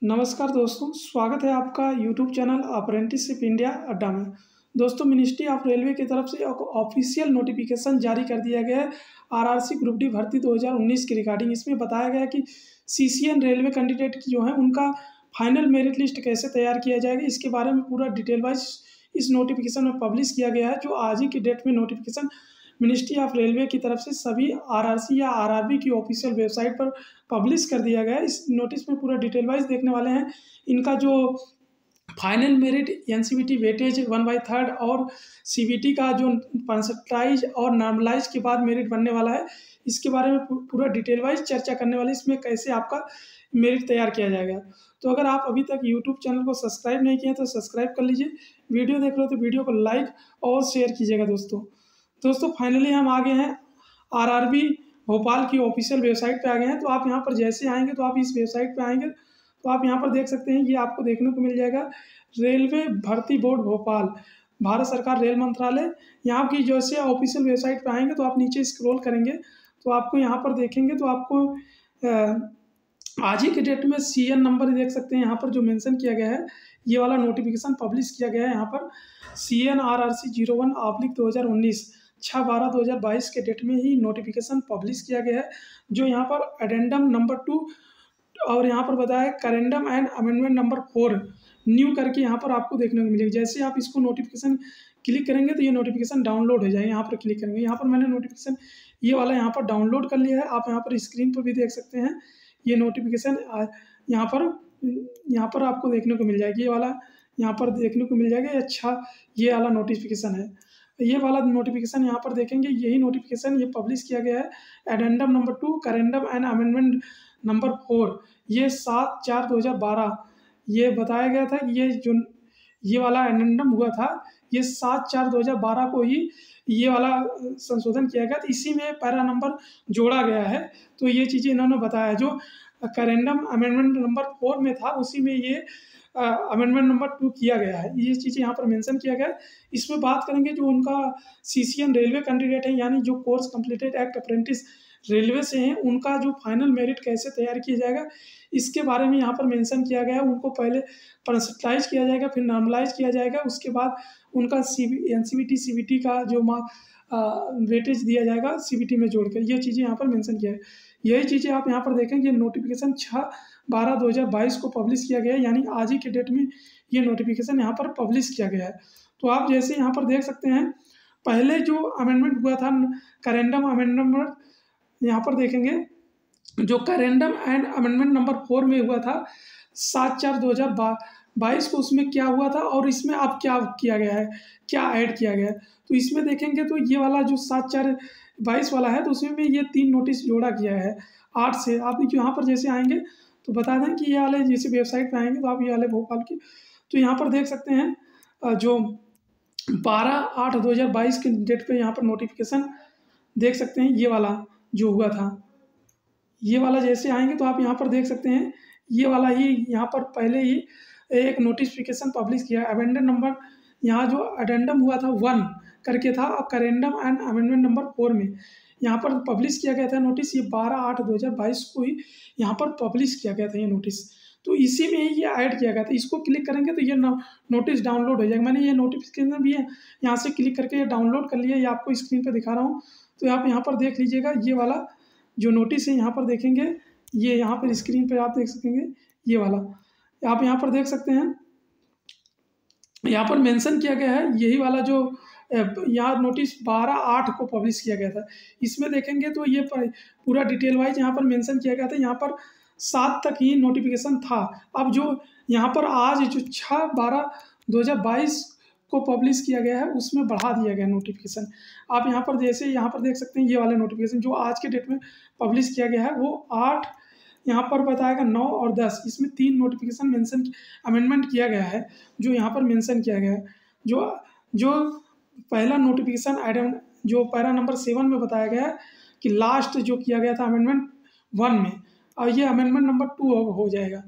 नमस्कार दोस्तों, स्वागत है आपका यूट्यूब चैनल अप्रेंटिसशिप इंडिया अड्डा में। दोस्तों, मिनिस्ट्री ऑफ रेलवे की तरफ से एक ऑफिशियल नोटिफिकेशन जारी कर दिया गया है आरआरसी ग्रुप डी भर्ती 2019 की रिगार्डिंग। इसमें बताया गया है कि सीसीएन रेलवे कैंडिडेट की जो है उनका फाइनल मेरिट लिस्ट कैसे तैयार किया जाएगा, इसके बारे में पूरा डिटेल वाइज इस नोटिफिकेशन में पब्लिश किया गया है। जो आज ही की डेट में नोटिफिकेशन मिनिस्ट्री ऑफ रेलवे की तरफ से सभी आरआरसी या आरआरबी की ऑफिशियल वेबसाइट पर पब्लिश कर दिया गया है। इस नोटिस में पूरा डिटेल वाइज देखने वाले हैं। इनका जो फाइनल मेरिट एनसीवीटी वेटेज 1/3 और सीवीटी का जो परसेंटाइज और नॉर्मलाइज के बाद मेरिट बनने वाला है, इसके बारे में पूरा डिटेल वाइज चर्चा करने वाले। इसमें कैसे आपका मेरिट तैयार किया जाएगा। तो अगर आप अभी तक यूट्यूब चैनल को सब्सक्राइब नहीं किए तो सब्सक्राइब कर लीजिए। वीडियो देख रहे हो तो वीडियो को लाइक और शेयर कीजिएगा। दोस्तों फाइनली हम आ गए हैं आरआरबी भोपाल की ऑफिशियल वेबसाइट पे आ गए हैं। तो आप यहाँ पर जैसे आएंगे तो आप इस वेबसाइट पे आएंगे तो आप यहाँ पर देख सकते हैं, ये आपको देखने को मिल जाएगा रेलवे भर्ती बोर्ड भोपाल, भारत सरकार रेल मंत्रालय। यहाँ की जैसे ऑफिशियल वेबसाइट पे आएंगे तो आप नीचे स्क्रॉल करेंगे तो आपको यहाँ पर देखेंगे तो आपको आज ही के डेट में सीएन नंबर देख सकते हैं। यहाँ पर जो मेंशन किया गया है, ये वाला नोटिफिकेशन पब्लिश किया गया है। यहाँ पर CN RRC 01/2019 6/12/2022 के डेट में ही नोटिफिकेशन पब्लिश किया गया है। जो यहाँ पर एडेंडम नंबर 2 और यहाँ पर बताया करेंडम एंड अमेंडमेंट नंबर 4 न्यू करके यहाँ पर आपको देखने को मिलेगी। जैसे आप इसको नोटिफिकेशन क्लिक करेंगे तो ये नोटिफिकेशन डाउनलोड हो जाएगा। यहाँ पर क्लिक करेंगे, यहाँ पर मैंने नोटिफिकेशन ये वाला यहाँ पर डाउनलोड कर लिया है। आप यहाँ पर स्क्रीन पर भी देख सकते हैं ये नोटिफिकेशन। यहाँ पर आपको देखने को मिल जाएगी, ये वाला यहाँ पर देखने को मिल जाएगा। अच्छा, ये वाला नोटिफिकेशन है। ये वाला नोटिफिकेशन यहाँ पर देखेंगे, यही नोटिफिकेशन ये पब्लिश किया गया है। Addendum number 2 corrigendum and amendment number 4 ये 7/4/2012 ये बताया गया था। ये वाला एडेंडम हुआ था, ये 7/4/2012 को ही ये वाला संशोधन किया गया। तो इसी में पैरा नंबर जोड़ा गया है। तो ये चीज़ें इन्होंने बताया। जो करेंडम अमेंडमेंट नंबर 4 में था उसी में ये अमेंडमेंट नंबर 2 किया गया है। ये चीज़ें यहाँ पर मेंशन किया गया है। इसमें बात करेंगे जो उनका सीसीएन रेलवे कैंडिडेट है, यानी जो course completed act apprentice railway से हैं, उनका जो फाइनल मेरिट कैसे तैयार किया जाएगा इसके बारे में यहाँ पर मेंशन किया गया है। उनको पहले परसेंटाइज किया जाएगा, फिर नॉर्मलाइज किया जाएगा, उसके बाद उनका एनसीवीटी सीवीटी का जो वेटेज दिया जाएगा सीवीटी में जोड़कर। ये चीज़ें यहाँ पर मेंशन किया है। यही चीज़ें आप यहाँ पर देखेंगे। नोटिफिकेशन 6/12/2022 को पब्लिश किया गया है, यानी आज ही के डेट में ये नोटिफिकेशन यहाँ पर पब्लिश किया गया है। तो आप जैसे यहाँ पर देख सकते हैं, पहले जो अमेंडमेंट हुआ था करेंडम अमेंडमेंट, यहाँ पर देखेंगे जो करेंडम एंड अमेंडमेंट नंबर 4 में हुआ था 7/4/2022 को, उसमें क्या हुआ था और इसमें अब क्या किया गया है, क्या ऐड किया गया है। तो इसमें देखेंगे तो ये वाला जो 7/4/22 वाला है तो उसमें भी ये 3 नोटिस जोड़ा गया है 8 से। आप यहाँ पर जैसे आएंगे तो बता दें कि ये वाले जैसे वेबसाइट पे आएंगे तो आप ये वाले भोपाल की तो यहाँ पर देख सकते हैं जो 12/8/2022 के डेट पे यहाँ पर नोटिफिकेशन देख सकते हैं। ये वाला जो हुआ था, ये वाला जैसे आएंगे तो आप यहाँ पर देख सकते हैं ये वाला ही यहाँ पर पहले ही एक नोटिफिकेशन पब्लिश किया। अमेंडमेंट नंबर यहाँ जो अडेंडम हुआ था 1 करके था, और करेंडम एंड अमेंडमेंट नंबर 4 में यहाँ पर पब्लिश किया गया था नोटिस। ये 12/8/2022 को ही यहाँ पर पब्लिश किया गया था ये नोटिस। तो इसी में ही ये ऐड किया गया था। इसको क्लिक करेंगे तो ये नोटिस डाउनलोड हो जाएगा। मैंने ये नोटिफिकेशन भी है यहाँ से क्लिक करके ये डाउनलोड कर लिया। ये आपको स्क्रीन पर दिखा रहा हूँ, तो आप यहाँ पर देख लीजिएगा। ये वाला जो नोटिस है यहाँ पर देखेंगे, ये यहाँ पर स्क्रीन पर आप देख सकेंगे। ये वाला आप यहाँ पर देख सकते हैं, यहाँ पर मेंशन किया गया है। यही वाला जो यहाँ नोटिस 12/8 को पब्लिश किया गया था, इसमें देखेंगे तो ये पूरा डिटेल वाइज यहाँ पर मेंशन किया गया था। यहाँ पर 7 तक ही नोटिफिकेशन था। अब जो यहाँ पर आज जो 6/12/2022 को पब्लिश किया गया है उसमें बढ़ा दिया गया नोटिफिकेशन। आप यहाँ पर जैसे यहाँ पर देख सकते हैं, ये वाले नोटिफिकेशन जो आज के डेट में पब्लिश किया गया है वो 8 यहाँ पर बताएगा 9 और 10, इसमें 3 नोटिफिकेशन मेंशन अमेंडमेंट किया गया है जो यहाँ पर मेंशन किया गया है। जो पहला नोटिफिकेशन आइटम जो पैरा नंबर 7 में बताया गया है कि लास्ट जो किया गया था अमेंडमेंट 1 में, और ये अमेंडमेंट नंबर 2 हो जाएगा।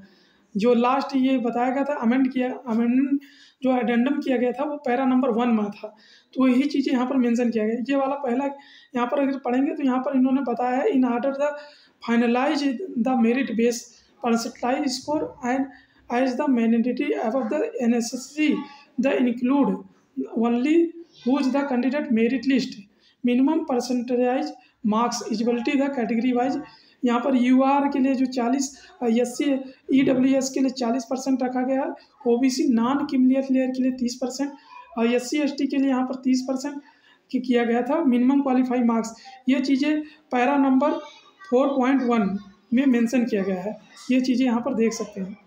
जो लास्ट ये बताया गया था अमेंडमेंट जो एडेंडम किया गया था वो पैरा नंबर 1 में था। तो यही चीज़ें यहाँ पर मेंशन किया गया। ये वाला पहला यहाँ पर अगर पढ़ेंगे तो यहाँ पर इन्होंने बताया है in order the finalise the merit base percentile score and as the mandatory above the necessary the include only whose the candidate merit list minimum percentage marks eligibility the category wise. यहाँ पर यूआर के लिए जो 40, SC EWS के लिए 40% रखा गया है, OBC नॉन क्रीमिलियर लेयर के लिए 30% और SC ST के लिए यहाँ पर 30% किया गया था मिनिमम क्वालिफाइंग मार्क्स। ये चीज़ें पैरा नंबर 4.1 में मेंशन किया गया है, ये चीज़ें यहाँ पर देख सकते हैं।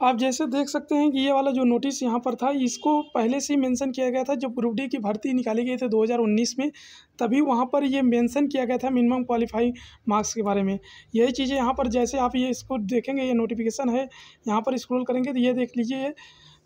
आप जैसे देख सकते हैं कि ये वाला जो नोटिस यहाँ पर था, इसको पहले से ही मेंशन किया गया था जब ग्रुप डी की भर्ती निकाली गई थी 2019 में, तभी वहाँ पर ये मेंशन किया गया था मिनिमम क्वालिफाइंग मार्क्स के बारे में। यही चीज़ें यहाँ पर जैसे आप ये इसको देखेंगे, ये नोटिफिकेशन है, यहाँ पर स्क्रॉल करेंगे तो ये देख लीजिए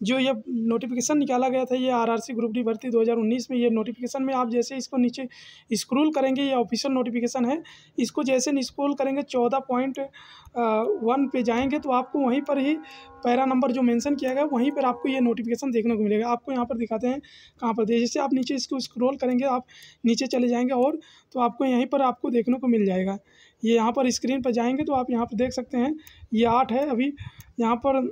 जो ये नोटिफिकेशन निकाला गया था, ये आरआरसी ग्रुप डी भर्ती 2019 में, ये नोटिफिकेशन में आप जैसे इसको नीचे स्क्रॉल करेंगे, ये ऑफिशियल नोटिफिकेशन है, इसको जैसे स्क्रॉल करेंगे 14.1 पे जाएंगे तो आपको वहीं पर ही पैरा नंबर जो मेंशन किया गया वहीं पर आपको ये नोटिफिकेशन देखने को मिलेगा। आपको यहाँ पर दिखाते हैं कहाँ पर, जैसे आप नीचे इसको स्क्रॉल करेंगे, आप नीचे चले जाएंगे और तो आपको यहीं पर आपको देखने को मिल जाएगा। ये यहाँ पर स्क्रीन पर जाएंगे तो आप यहाँ पर देख सकते हैं, ये 8 है, अभी यहाँ पर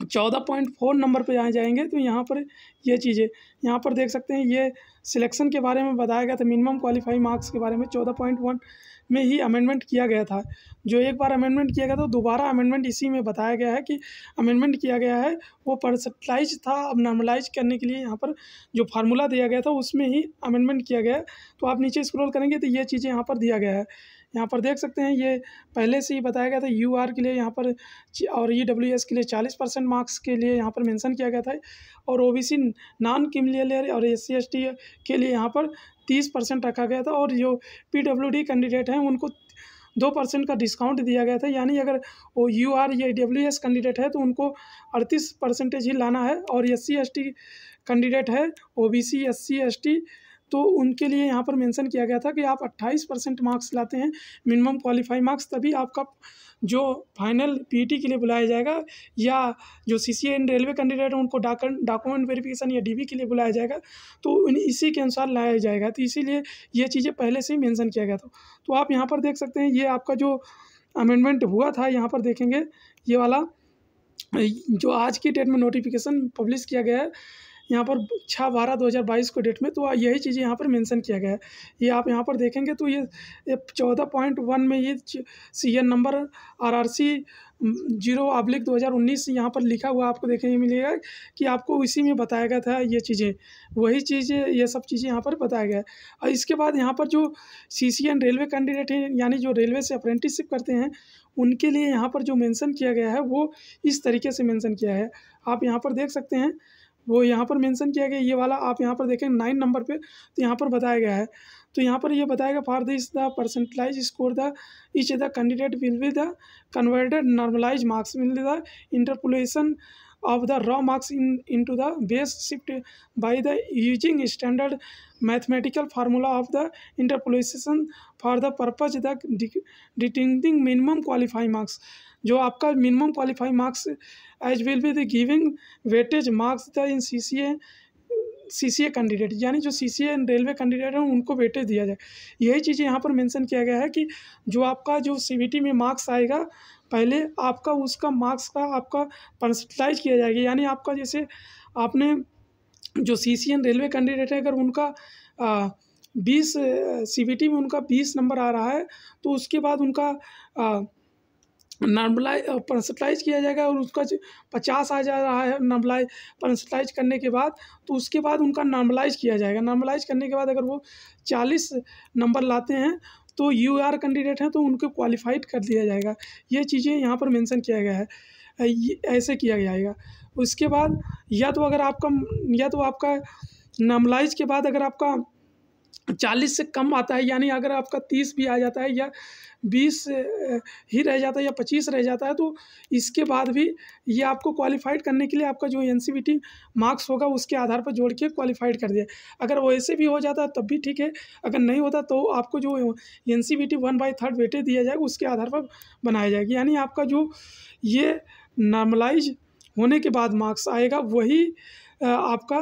14.4 नंबर पे जाएंगे तो यहाँ पर ये चीज़ें यहाँ पर देख सकते हैं। ये सिलेक्शन के बारे में बताया गया था, मिनिमम क्वालिफाइंग मार्क्स के बारे में 14.1 में ही अमेंडमेंट किया गया था। जो एक बार अमेंडमेंट किया गया था, दोबारा अमेंडमेंट इसी में बताया गया है कि अमेंडमेंट किया गया है, वो परसेंटाइज था, अब नॉर्मलाइज करने के लिए यहाँ पर जो फार्मूला दिया गया था उसमें ही अमेंडमेंट किया गया है। तो आप नीचे स्क्रॉल करेंगे तो ये चीज़ें यहाँ पर दिया गया है। यहाँ पर देख सकते हैं, ये पहले से ही बताया गया था, यूआर के लिए यहाँ पर और EWS के लिए 40% मार्क्स के लिए यहाँ पर मेंशन किया गया था, और OBC नॉन क्रीमिलियर और SC ST के लिए यहाँ पर 30% रखा गया था, और जो PWD कैंडिडेट हैं उनको 2% का डिस्काउंट दिया गया था। यानी अगर वो UR या EWS कैंडिडेट है तो उनको 38% ही लाना है, और SC ST कैंडिडेट है, OBC SC ST, तो उनके लिए यहाँ पर मेंशन किया गया था कि आप 28% मार्क्स लाते हैं मिनिमम क्वालिफाइंग मार्क्स, तभी आपका जो फाइनल PET के लिए बुलाया जाएगा, या जो CCA इन रेलवे कैंडिडेट हैं उनको डॉक्यूमेंट वेरिफिकेशन या DB के लिए बुलाया जाएगा, तो इसी के अनुसार लाया जाएगा। तो इसीलिए ये चीज़ें पहले से ही मेंशन किया गया था। तो आप यहाँ पर देख सकते हैं, ये आपका जो अमेंडमेंट हुआ था, यहाँ पर देखेंगे ये वाला जो आज की डेट में नोटिफिकेशन पब्लिश किया गया है, यहाँ पर 6/12/2022 को डेट में, तो यही चीज़ें यहाँ पर मेंशन किया गया है। ये आप यहाँ पर देखेंगे तो ये 14.1 में ये CN नंबर RRC 0/2019 यहाँ पर लिखा हुआ आपको देखने मिलेगा कि आपको इसी में बताया गया था ये चीज़ें, वही चीज़ें, ये सब चीज़ें यहाँ पर बताया गया है। और इसके बाद यहाँ पर जो CCN रेलवे कैंडिडेट हैं, यानी जो रेलवे से अप्रेंटिसशिप करते हैं, उनके लिए यहाँ पर जो मेंशन किया गया है वो इस तरीके से मेंशन किया है। आप यहाँ पर देख सकते हैं, वो यहाँ पर मेंशन किया गया ये वाला, आप यहाँ पर देखें 9 नंबर पे, तो यहाँ पर बताया गया है। तो यहाँ पर ये बताएगा for this the percentile score the each the candidate will be the converted normalise marks will the interpolation of the raw marks into the base shift by the using standard mathematical formula of the interpolation for the purpose the determining minimum qualifying marks। जो आपका minimum qualifying marks as will be the giving weightage marks the in CCA candidate, यानी जो CCA railway candidate हैं उनको weightage दिया जाए। यही चीज़ें यहाँ पर मेंशन किया गया है कि जो आपका जो CVT में मार्क्स आएगा, पहले आपका उसका मार्क्स का आपका परसेंटाइज किया जाएगा। यानी आपका जैसे आपने जो CCN रेलवे कैंडिडेट है, अगर उनका 20 CVT में उनका 20 नंबर आ रहा है, तो उसके बाद उनका नॉर्मलाइज परसेंटाइज किया जाएगा, और उसका 50 आ जा रहा है नॉर्मलाइज परसेंटाइज करने के बाद, तो उसके बाद उनका नॉर्मलाइज किया जाएगा। नॉर्मलाइज करने के बाद अगर वो 40 नंबर लाते हैं तो UR कैंडिडेट हैं तो उनको क्वालिफाइड कर दिया जाएगा। ये चीज़ें यहाँ पर मेंशन किया गया है, ऐसे किया जाएगा। उसके बाद या तो आपका नॉर्मलाइज के बाद अगर आपका 40 से कम आता है, यानी अगर आपका 30 भी आ जाता है या 20 ही रह जाता है या 25 रह जाता है, तो इसके बाद भी ये आपको क्वालिफाइड करने के लिए आपका जो NCVT मार्क्स होगा उसके आधार पर जोड़ के क्वालिफाइड कर दिया। अगर वो ऐसे भी हो जाता है तब भी ठीक है, अगर नहीं होता तो आपको जो NCVT 1/3 वेटेज दिया जाएगा उसके आधार पर बनाया जाएगा। यानी आपका जो ये नॉर्मलाइज होने के बाद मार्क्स आएगा वही आपका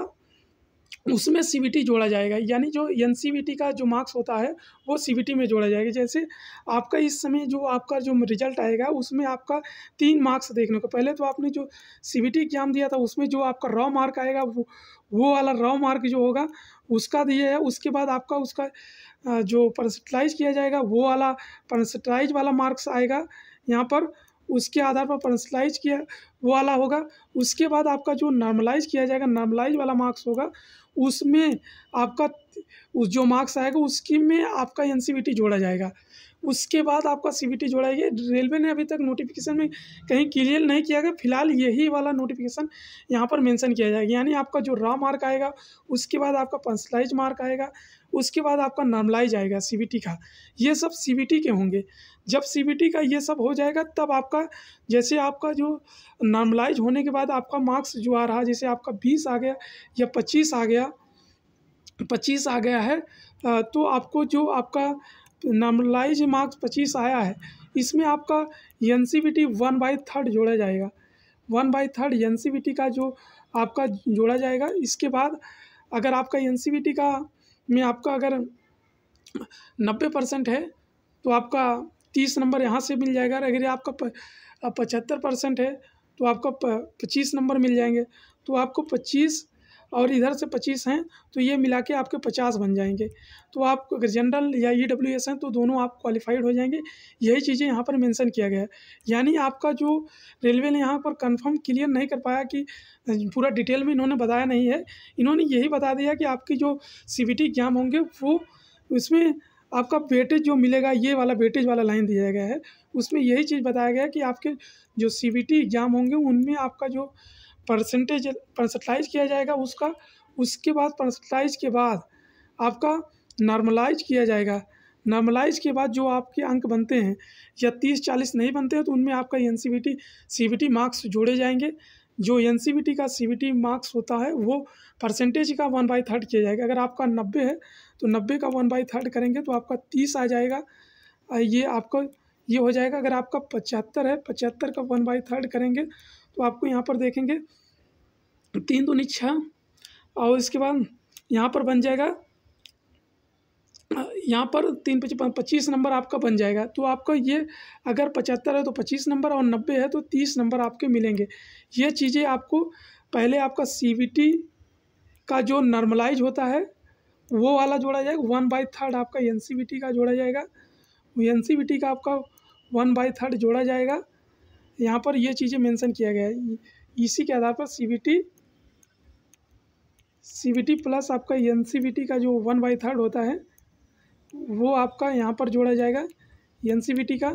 उसमें सीबीटी जोड़ा जाएगा, यानी जो एनसीवीटी का जो मार्क्स होता है वो सीबीटी में जोड़ा जाएगा। जैसे आपका इस समय जो आपका जो रिजल्ट आएगा उसमें आपका 3 मार्क्स देखने को, पहले तो आपने जो सीबीटी एग्ज़ाम दिया था उसमें जो आपका रॉ मार्क आएगा वो वाला रॉ मार्क जो होगा उसका दिया है। उसके बाद आपका उसका जो परसेंटाइज किया जाएगा वो वाला परसेंटाइज वाला मार्क्स आएगा यहाँ पर, उसके आधार पर परसेंटाइज किया वो वाला होगा। उसके बाद आपका जो नॉर्मलाइज किया जाएगा, नॉर्मलाइज वाला मार्क्स होगा, उसमें आपका उस जो मार्क्स आएगा उसकी में आपका एनसीवीटी जोड़ा जाएगा। उसके बाद आपका सीबीटी जोड़ाएंगे। रेलवे ने अभी तक नोटिफिकेशन में कहीं क्लियर नहीं किया गया, फिलहाल यही वाला नोटिफिकेशन यहाँ पर मेंशन किया जाएगा। यानी आपका जो रॉ मार्क आएगा उसके बाद आपका पर्सनलाइज मार्क आएगा, उसके बाद आपका नॉर्मलाइज आएगा सीबीटी का, ये सब सीबीटी के होंगे। जब सीबीटी का ये सब हो जाएगा तब आपका जैसे आपका जो नॉर्मलाइज होने के बाद आपका मार्क्स जो आ रहा, जैसे आपका 20 आ गया या 25 आ गया, 25 आ गया है, तो आपको जो आपका नॉर्मलाइज मार्क्स 25 आया है इसमें आपका एनसीवीटी 1/3 जोड़ा जाएगा। 1/3 एनसीवीटी का जो आपका जोड़ा जाएगा। इसके बाद अगर आपका एनसीवीटी का में आपका अगर 90% है तो आपका 30 नंबर यहाँ से मिल जाएगा। अगर आपका 75% है तो आपका 25 नंबर मिल जाएंगे। तो आपको 25 और इधर से 25 हैं तो ये मिला के आपके 50 बन जाएंगे। तो आप अगर जनरल या ईडब्ल्यूएस हैं तो दोनों आप क्वालिफाइड हो जाएंगे। यही चीज़ें यहाँ पर मेंशन किया गया है। यानी आपका जो रेलवे ने यहाँ पर कंफर्म क्लियर नहीं कर पाया कि पूरा डिटेल में इन्होंने बताया नहीं है, इन्होंने यही बता दिया कि आपकी जो सीबीटी एग्ज़ाम होंगे वो उसमें आपका वेटेज जो मिलेगा, ये वाला वेटेज वाला लाइन दिया गया है, उसमें यही चीज़ बताया गया है कि आपके जो सीबीटी एग्ज़ाम होंगे उनमें आपका जो परसेंटाइज किया जाएगा उसका, उसके बाद परसेंटाइज के बाद आपका नॉर्मलाइज किया जाएगा। नॉर्मलाइज के बाद जो आपके अंक बनते हैं या 30-40 नहीं बनते हैं तो उनमें आपका एनसीवीटी सीबीटी मार्क्स जोड़े जाएंगे। जो एनसीवीटी का सीबीटी मार्क्स होता है वो परसेंटेज का 1/3 किया जाएगा। अगर आपका 90 है तो 90 का 1/3 करेंगे तो आपका 30 आ जाएगा, ये आपको ये हो जाएगा। अगर आपका 75 है, 75 का 1/3 करेंगे तो आपको यहाँ पर देखेंगे 3 दूनी 6 और इसके बाद यहाँ पर बन जाएगा, यहाँ पर 3 25 नंबर आपका बन जाएगा। तो आपका ये अगर 75 है तो 25 नंबर और 90 है तो 30 नंबर आपके मिलेंगे। ये चीज़ें आपको पहले आपका सीबीटी का जो नॉर्मलाइज होता है वो वाला जोड़ा जाएगा, 1/3 आपका एनसीवीटी का जोड़ा जाएगा, एनसीवीटी का आपका 1/3 जोड़ा जाएगा। यहाँ पर ये चीज़ें मेंशन किया गया है। इसी के आधार पर सीबीटी प्लस आपका एनसीवीटी का जो 1/3 होता है वो आपका यहाँ पर जोड़ा जाएगा। एनसीवीटी का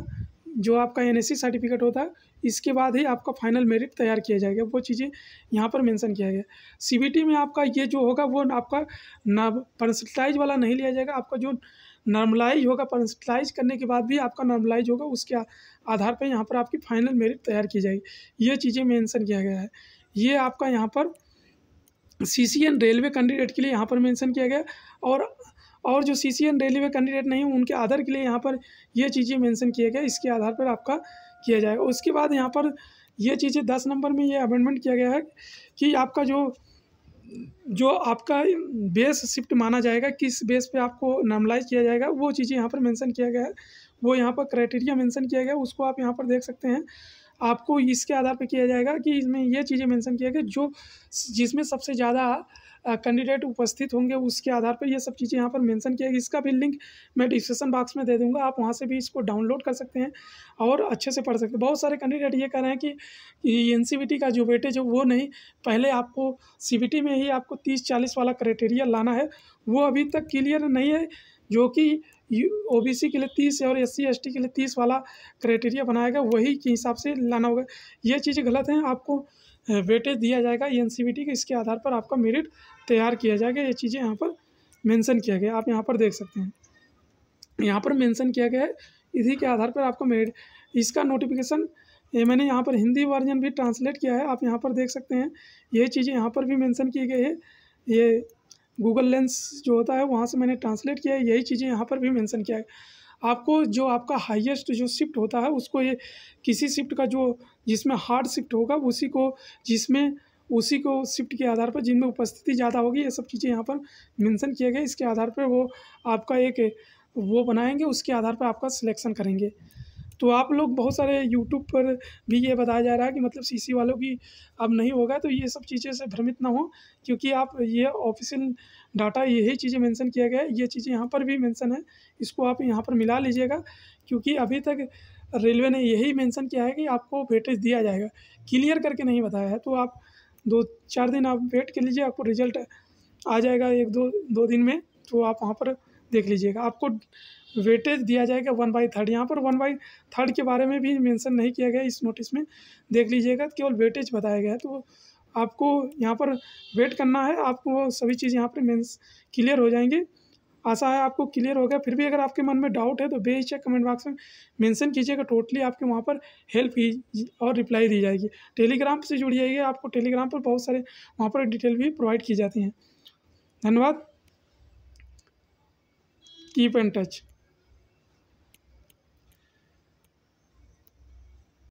जो आपका एनएससी सर्टिफिकेट होता है इसके बाद ही आपका फाइनल मेरिट तैयार किया जाएगा। वो चीज़ें यहाँ पर मेंशन किया गया। सीबीटी में आपका ये जो होगा वो आपका ना परसेंटाइज वाला नहीं लिया जाएगा, आपका जो नॉर्मलाइज होगा, परसेंटाइज करने के बाद भी आपका नॉर्मलाइज होगा, उसके आधार पर यहाँ पर आपकी फाइनल मेरिट तैयार की जाएगी। ये चीज़ें मेंशन किया गया है। ये आपका यहाँ पर सीसीएन रेलवे कैंडिडेट के लिए यहाँ पर मेंशन किया गया, और जो सीसीएन रेलवे कैंडिडेट नहीं उनके अदर के लिए यहाँ पर ये चीज़ें मेंशन किया गया। इसके आधार पर आपका किया जाएगा। उसके बाद यहाँ पर ये चीज़ें 10 नंबर में ये अमेंडमेंट किया गया है कि आपका जो आपका बेस शिफ्ट माना जाएगा, किस बेस पे आपको नॉर्मलाइज किया जाएगा, वो चीज़ें यहाँ पर मेंशन किया गया है। वो यहाँ पर क्राइटेरिया मेंशन किया गया, उसको आप यहाँ पर देख सकते हैं। आपको इसके आधार पर किया जाएगा कि इसमें ये चीज़ें मेंशन किया गया जो जिसमें सबसे ज़्यादा कैंडिडेट उपस्थित होंगे उसके आधार पर ये सब चीज़ें यहाँ पर मेंशन किया गया। इसका भी लिंक मैं डिस्क्रिप्शन बॉक्स में दे दूँगा, आप वहाँ से भी इसको डाउनलोड कर सकते हैं और अच्छे से पढ़ सकते हैं। बहुत सारे कैंडिडेट ये कह रहे हैं कि एनसीवीटी का जो वेटेज है वो नहीं, पहले आपको सीबीटी में ही आपको 30-40 वाला क्राइटेरिया लाना है, वो अभी तक क्लियर नहीं है। जो कि ओबीसी के लिए 30 और एससी एसटी के लिए 30 वाला क्राइटेरिया बनाया गया, वही के हिसाब से लाना होगा। ये चीज़ें गलत हैं, आपको वेटेज दिया जाएगा एनसीवीटी के, इसके आधार पर आपका मेरिट तैयार किया जाएगा। ये चीज़ें यहाँ पर मेंशन किया गया, आप यहाँ पर देख सकते हैं, यहाँ पर मेंशन किया गया है। इसी के आधार पर आपका मेरिट, इसका नोटिफिकेशन मैंने यहाँ पर हिंदी वर्जन भी ट्रांसलेट किया है, आप यहाँ पर देख सकते हैं। यही चीज़ें यहाँ पर भी मेंशन की गई है। ये गूगल लेंस जो होता है वहाँ से मैंने ट्रांसलेट किया है, यही चीज़ें यहाँ पर भी मेंशन किया है। आपको जो आपका हाईएस्ट जो शिफ्ट होता है उसको ये किसी शिफ्ट का जो जिसमें हार्ड शिफ्ट होगा उसी को, जिसमें उसी को शिफ्ट के आधार पर जिनमें उपस्थिति ज़्यादा होगी, ये सब चीज़ें यहाँ पर मेंशन किए गए। इसके आधार पर वो आपका एक वो बनाएंगे, उसके आधार पर आपका सिलेक्शन करेंगे। तो आप लोग बहुत सारे यूट्यूब पर भी ये बताया जा रहा है कि मतलब सीसी वालों की अब नहीं होगा, तो ये सब चीज़ें से भ्रमित ना हो, क्योंकि आप ये ऑफिशियल डाटा यही चीज़ें मेंशन किया गया है, ये चीज़ें यहाँ पर भी मेंशन है, इसको आप यहाँ पर मिला लीजिएगा। क्योंकि अभी तक रेलवे ने यही मेंशन किया है कि आपको वेटेज दिया जाएगा, क्लियर करके नहीं बताया है। तो आप 2-4 दिन आप वेट कर लीजिए, आपको रिजल्ट आ जाएगा 1-2 दिन में, तो आप वहाँ पर देख लीजिएगा। आपको वेटेज दिया जाएगा 1/3। यहाँ पर 1/3 के बारे में भी मेंशन नहीं किया गया इस नोटिस में, देख लीजिएगा, केवल वेटेज बताया गया है। तो आपको यहाँ पर वेट करना है, आपको सभी चीज़ यहाँ पर मेंस क्लियर हो जाएंगी। आशा है आपको क्लियर हो गया। फिर भी अगर आपके मन में डाउट है तो बेहिचक कमेंट बॉक्स में मेंशन कीजिएगा, टोटली आपके वहाँ पर हेल्प की और रिप्लाई दी जाएगी। टेलीग्राम से जुड़ जाइए, आपको टेलीग्राम पर बहुत सारे वहाँ पर डिटेल भी प्रोवाइड की जाती हैं। धन्यवाद। Keep in touch.